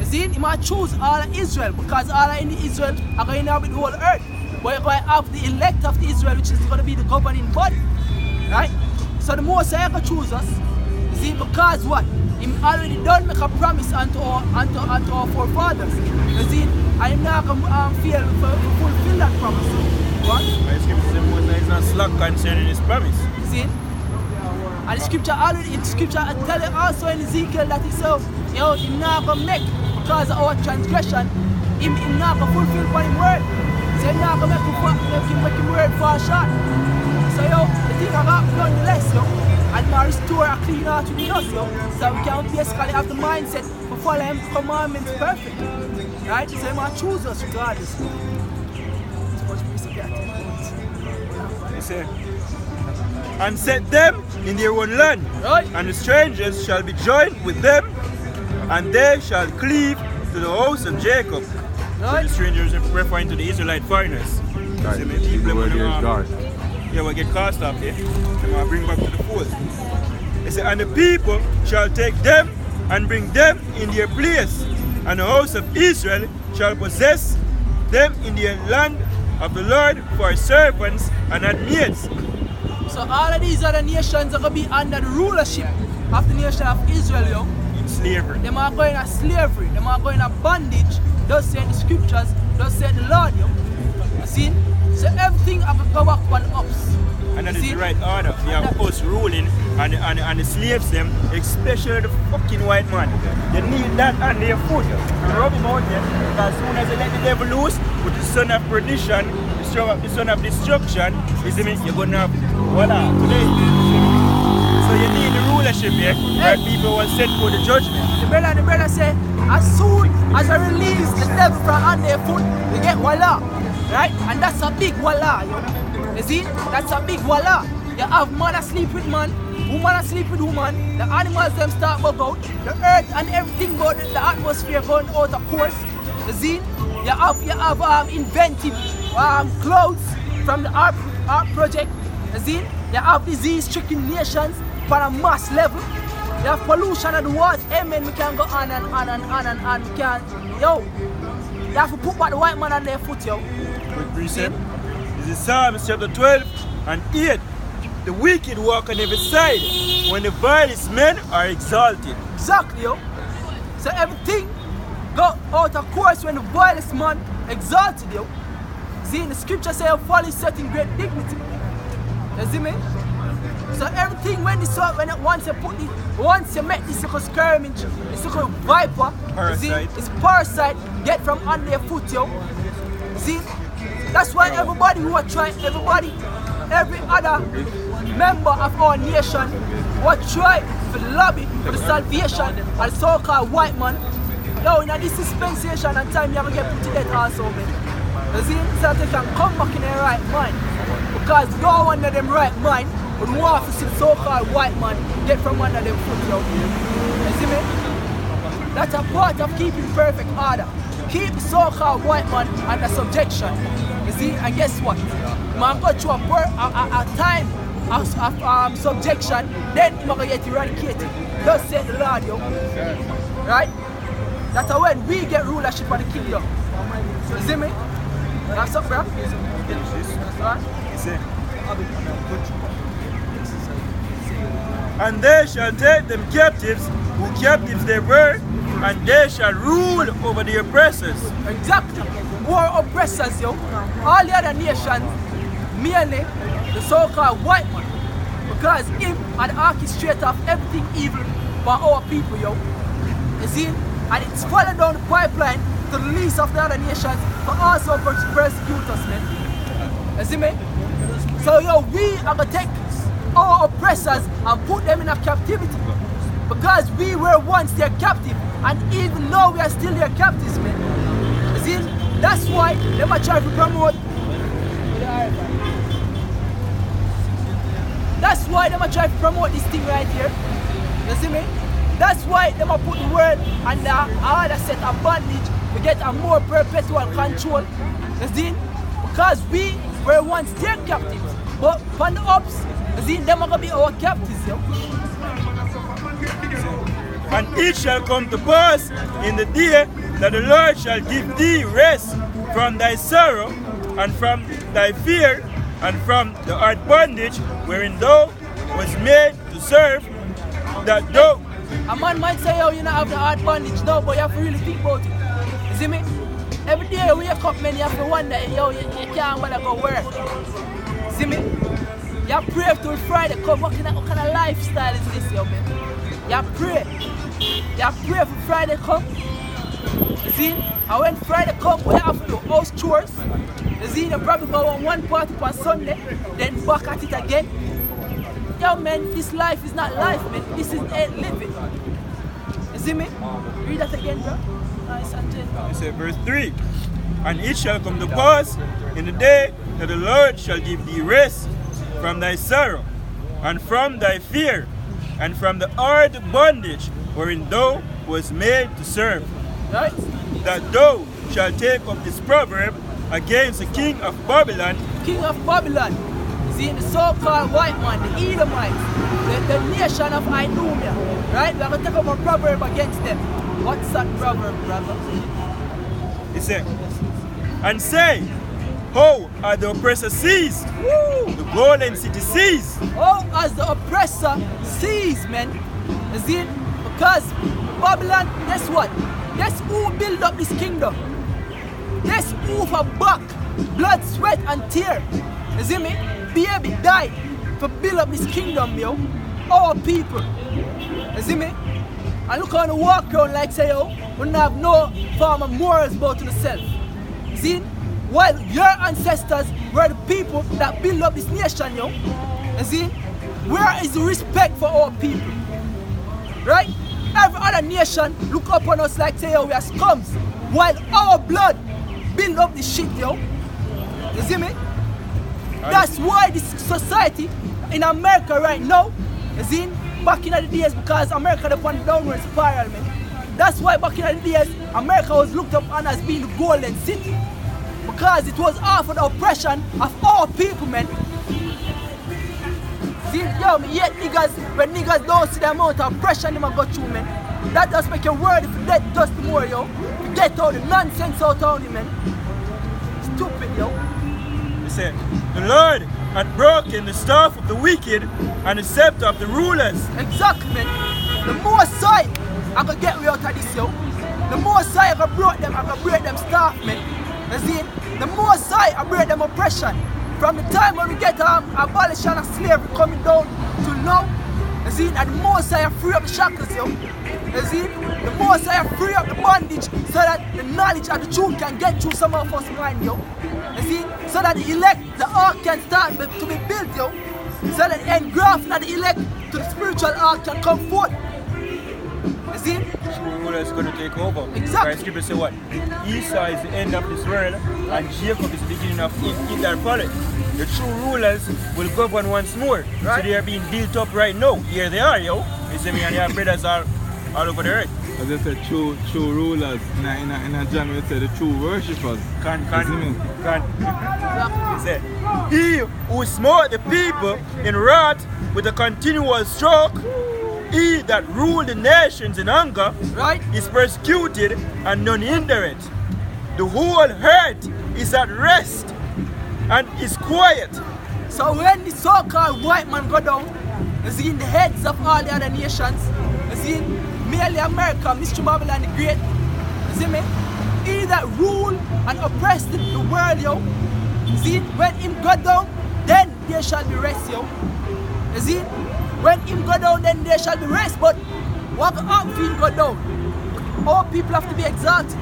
see, he might choose all of Israel because all of Israel are going to inhabit the whole earth. But you're going to have the elect of the Israel, which is going to be the governing body. Right? So the Most High can choose us. You see, because what? He already done make a promise unto our forefathers. You see, I am not going to fail to fulfill that promise. What? The scripture says Moses is not slack concerning his promise. You see? And the scripture tell you also in Ezekiel that he said, you know, he's not going to make because of our transgression, he's not going to fulfill what his word. So he's not going to make his word fall short. So yo, the thing about nonetheless, yo, and now restore a clean heart within us, yo, so we can basically have the mindset to follow him commandments perfect. Right? So he might choose us regardless. He said, and set them in their own land, right? And the strangers shall be joined with them, and they shall cleave to the house of Jacob. Right? So the strangers are referring to the Israelite foreigners. Right. Yeah, we'll get cast off here. And we'll bring back to the fold. He said, and the people shall take them and bring them in their place, and the house of Israel shall possess them in the land of the Lord for servants and maids. So all of these other nations are going to be under the rulership of the nation of Israel, yo. In slavery. They are going to slavery, they are going to bondage. Thus say the scriptures, thus say the Lord, yo. You see? So everything have to go back on us. And that is the right order. We have us ruling and the slaves them, especially the fucking white man. They need that on their foot. To rub him out there, because as soon as they let the devil loose with the son of perdition, the son of destruction, you see me, you're gonna have voila today. So you need the rulership here, where people will set for the judgment. The brother say, as soon as I release the devil from under their foot, we get voila. Right? And that's a big voila, yo. You see? That's a big voila. You have man asleep with man, woman asleep with woman, the animals them start bug out, the earth and everything about the atmosphere going out of course. You see? You have inventive clouds from the art project. You see? You have disease-stricken nations on a mass level. You have pollution of the water. Amen. We can go on and on and on and on. We can, yo. You have to put back the white man on their foot, yo. Good precept. This is Psalms chapter 12 and 8. The wicked walk on every side when the vilest men are exalted. Exactly, yo. So everything go out of course when the vilest man exalted, yo. See, in the scripture say, fall is set in great dignity. You see me? So everything once you make this little skirmish, this little viper, parasite. It's parasite, get from under your foot, yo. See? That's why everybody who are trying, every other member of our nation will try to lobby for the salvation of the so-called white man. Yo, in this dispensation and time, you're going to get put to death also, man. You see? So they can come back in their right mind. Because no one of them right mind would want to see the so-called white man get from under them foot, yo. You see me? That's a part of keeping perfect order. Keep the so-called white man under subjection. You see, and guess what? Man go through a time of subjection, then man go get eradicated. Just say the Lord, yo. Right? That's when we get rulership of the kingdom. You see me? That's up, bro. Right? And they shall take them captives, who captives they were, and they shall rule over the oppressors. Exactly. More oppressors, yo. All the other nations, mainly the so-called white man. Because him are the orchestrator of everything evil for our people, yo. You see? And it's falling down the pipeline to the least of the other nations for also persecute us, man. You see me? So, yo, we are going to take our oppressors and put them in a captivity. Because we were once their captive, and even though we are still their captives, man. You see? That's why they might try to promote. That's why they might try to promote this thing right here. You see me? That's why they might put the world under harder set of bondage to get a more perpetual control. You see? Because we were once their captives. But on the ups, you see, them are going to be our captives, yo. And it shall come to pass in the day that the Lord shall give thee rest from thy sorrow and from thy fear and from the hard bondage wherein thou was made to serve, that thou... A man might say, yo, you don't have the hard bondage, no, but you have to really think about it. You see me? Every day you wake up, man, you have to wonder, yo, you can't wanna go work. See me? You pray till Friday come. What kind of lifestyle is this, yo, man? You pray. You pray for Friday come. You see? And when Friday come, we have to do house chores. You see? You probably go on one party on Sunday, then back at it again. Yo, man, this life is not life, man. This is living. You see me? Read that again, bro. Nice and gentle. It says verse 3. And it shall come to pass in the day that the Lord shall give thee rest from thy sorrow, and from thy fear, and from the hard bondage wherein thou was made to serve. Right? That thou shalt take up this proverb against the king of Babylon. King of Babylon. See, the so-called white man, the Edomites, the nation of Idumea. Right? We're going to take up a proverb against them. What's that proverb, brother? It said, and say, how are the oppressor seized? Woo! The golden city seized. How has the oppressor seized, man? You see? Because Babylon, guess what? Guess who built up this kingdom? Guess who for back, blood, sweat, and tear? You see me? Baby died to build up this kingdom, yo. Our people. You see me? And look how they walk around like say, yo, we don't have no form of morals about yourself. See? While your ancestors were the people that built up this nation, yo. You see? Where is the respect for our people? Right? Every other nation look up on us like say, yo, we are scums. While our blood build up this shit, yo. You see me? That's why this society in America right now, you see, back in the days, because America upon the downward spiral, man. That's why back in the days, America was looked upon as being the golden city. Because it was offered the oppression of our people, man. See, yo, yet niggas, when niggas don't see the amount of oppression they go through, man, that just make your word if you get just more, yo. You get all the nonsense out of it, man. Stupid, yo. It said, the Lord had broken the staff of the wicked and the scepter of the rulers. Exactly, man. The more side I could get me out of this, yo. The more side I could break them staff, man. You see, the more side I break them oppression. From the time when we get abolition of slavery coming down to now, you see, and the more side I free up the shackles, yo. You see, the more side I free up the bondage so that the knowledge and the truth can get through some of us mind, yo. You see, so that the elect, the ark can start to be built, yo. So that the engrafting of the elect to the spiritual ark can come forth. You see? True ruler is going to take over. Exactly. Right, scripture say what? Esau is the end of this world and Jacob is the beginning of it that followed. The true rulers will govern once more. Right. So they are being built up right now. Here they are, yo. You see me, and your brothers are all over the earth. As I said, true rulers. In a John, we say the true worshippers. Exactly. He said, he who smote the people in wrath with a continual stroke, he that ruled the nations in anger, right, is persecuted and none hinder it. The whole earth is at rest and is quiet. So when the so-called white man go down, you see in the heads of all the other nations, you see merely America, Mr. Babylon the Great, you see me? He that rule and oppress the world, yo. You see, when him go down, then there shall be rest, yo. You see? When him go down, then there shall be rest. But what up if him go down? All people have to be exalted.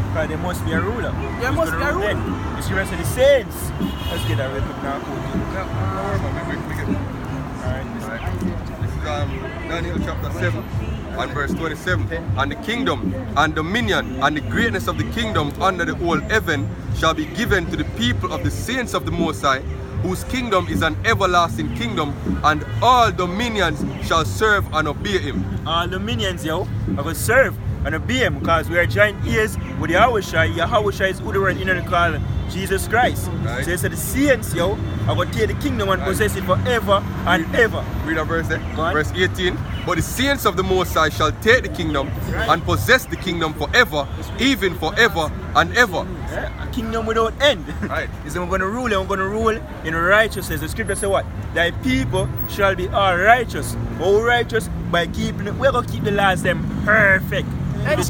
Because there must be a ruler. There must be a ruler. It's the rest of the saints. Let's get that real quick now. Alright. This is Daniel chapter 7 and verse 27. And the kingdom and dominion and the greatness of the kingdom under the whole heaven shall be given to the people of the saints of the Most High, whose kingdom is an everlasting kingdom, and all dominions shall serve and obey him. All dominions, yo, are going to serve and obey him because we are joint ears with Yahushua. Yahushua is who the word in the call Jesus Christ. Right. So he said the saints, yo, are going to take the kingdom and possess it forever and ever. Read a verse there. Go on. Verse 18. But the saints of the Most High shall take the kingdom and possess the kingdom forever, even forever and ever. Yeah, a kingdom without end. Right. He said, we're going to rule and we're going to rule in righteousness. The scripture says what? Thy people shall be all righteous. All righteous by keeping it. We're going to keep the laws them perfect. And The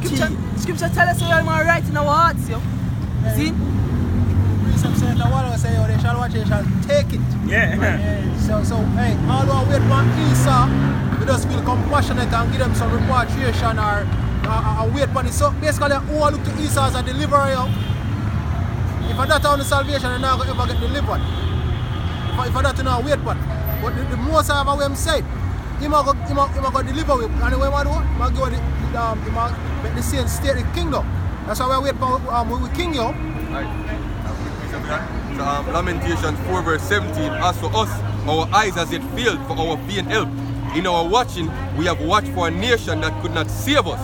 scripture tell us you're right in our hearts, yo. See? Some say the one will say, oh, they shall watch it, they shall take it. Yeah. So, hey, all who wait for Esau, we just feel compassionate and give them some repatriation or wait for it. So basically, who look to Esau as a deliverer, yo. If I don't have the salvation, you're not going to ever get delivered. If I don't know, wait for it. But the most I have him said, he might go deliver with. And the way I do, he might go the same state, the kingdom. That's why we wait for we king, yo. Right. So, Lamentations 4 verse 17. As for us, our eyes has yet failed for our vain help. In our watching, we have watched for a nation that could not save us.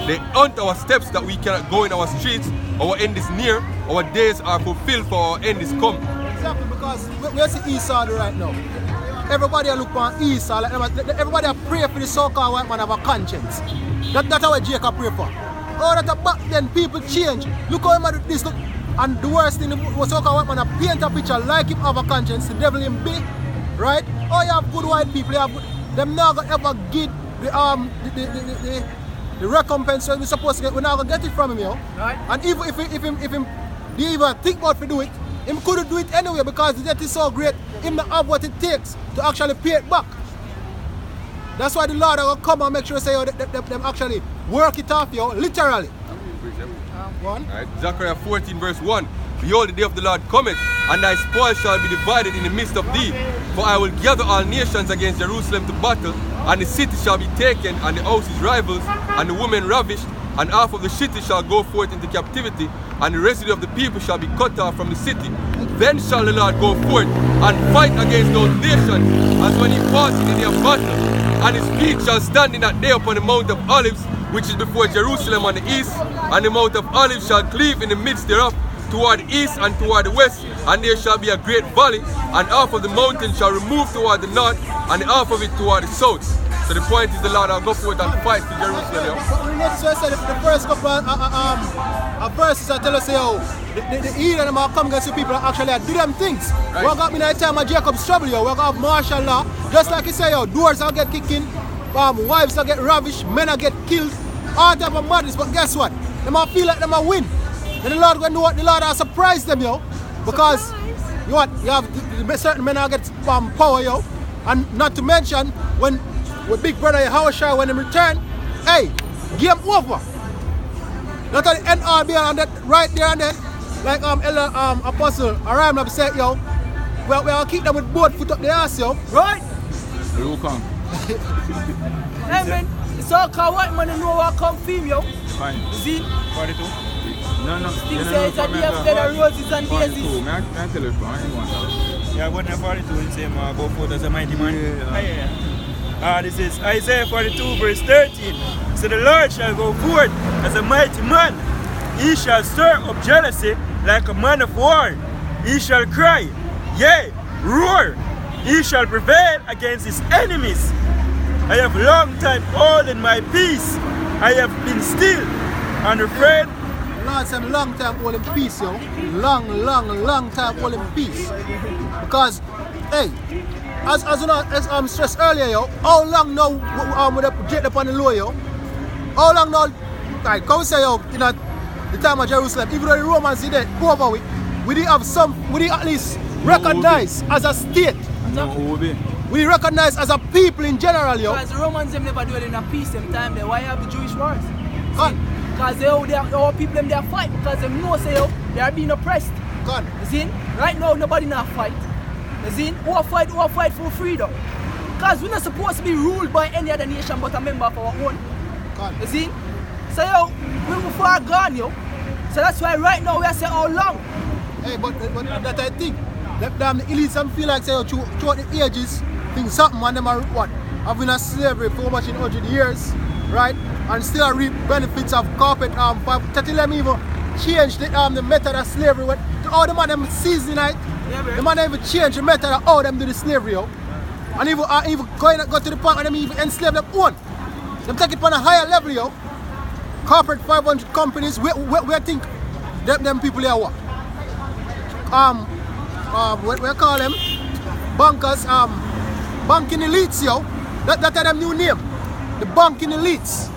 They hunt our steps that we cannot go in our streets. Our end is near. Our days are fulfilled, for our end is come. Exactly, because we see Esau right now. Everybody look for Esau. Like, everybody pray for the so-called white man have a conscience. That's what Jacob pray for. Oh, that back then people change. Look how him do this. Look. And the worst thing was so-called white man paint a picture like him have a conscience. The devil him be, right? Oh, you have good white people. You have good, them not gonna ever get the recompense we're supposed to get. We're not gonna get it from him, yo. Right. And even if him they even think about to do it, him couldn't do it anyway because the debt is so great. Him not have what it takes to actually pay it back. That's why the Lord will come and make sure say yo, them actually work it off, yo, literally. One. Right. Zechariah 14 verse 1. Behold, the day of the Lord cometh, and thy spoil shall be divided in the midst of thee. For I will gather all nations against Jerusalem to battle, and the city shall be taken, and the houses rivals, and the women ravished, and half of the city shall go forth into captivity, and the residue of the people shall be cut off from the city. Then shall the Lord go forth and fight against those nations, as when he fought in their battle. And his feet shall stand in that day upon the Mount of Olives, which is before Jerusalem on the east, and the Mount of Olives shall cleave in the midst thereof, toward the east and toward the west, and there shall be a great valley, and half of the mountain shall remove toward the north, and half of it toward the south. So the point is the Lord will go forth and fight for Jerusalem. But we notice what I said, the first couple of verses I tell us, yo, the heathen them come against the people that actually do them things. Right. We got me in the time of Jacob's trouble, yo. We got martial law. Just like you say, yo, doors will get kicked in, wives will get ravished, men will get killed, all type of madness. But guess what? They might feel like they might win. Then the Lord will know what the Lord will surprise them, yo. Because you have certain men will get power, yo. And not to mention when with Big Brother Yahushua when he return, hey, game over. Not at the NRB and that right there and then, like Elder Apostle Aram have said, yo, we'll keep them with both foot up the ass, yo. Right? You come. Hey man, it's all called white man and know what come film, yo. Fine. You see? 42. No. Things say it's a day after the roses and daisies. May I tell you something? I ain't want that. Yeah, but 42 and say, go forth as a mighty man. Yeah. This is Isaiah 42 verse 13. So the Lord shall go forth as a mighty man. He shall stir up jealousy like a man of war. He shall cry, yea, roar. He shall prevail against his enemies. I have long time holding my peace. I have been still and afraid. Lord said long time holding peace, yo. Long time holding peace. Because, hey, as you know, as stressed earlier, yo, how long now with the jet upon the low, yo? How long now, like, come say, yo, you know, the time of Jerusalem, even though the Romans did it over with, we did at least recognize as a state. No, who will be? We recognize as a people in general, yo. Because the Romans them never do it in a peace them time there. Why have the Jewish wars? God, Because our people them they are fight because they know say yo, they are being oppressed. God. You see? Right now nobody not fight. You see? Who fight for freedom. Because we're not supposed to be ruled by any other nation but a member of our own. God. You see? So yo, we're far gone, yo. So that's why right now we are saying how long. Hey, but that I think that the elites and feel like say throughout the ages, things something and them are what? Have been a slavery for much in 100 years, right? And still reap benefits of corporate 30 them even change the method of slavery how the man them season it. Yeah, bro. The man even change the method of how them do the slavery, yo. And even go to the point where them even enslave them own. Them take it on a higher level, yo. Corporate 500 companies, we think them people here what? What we call them? Bankers, banking elites, yo. That's them new name. The banking elites.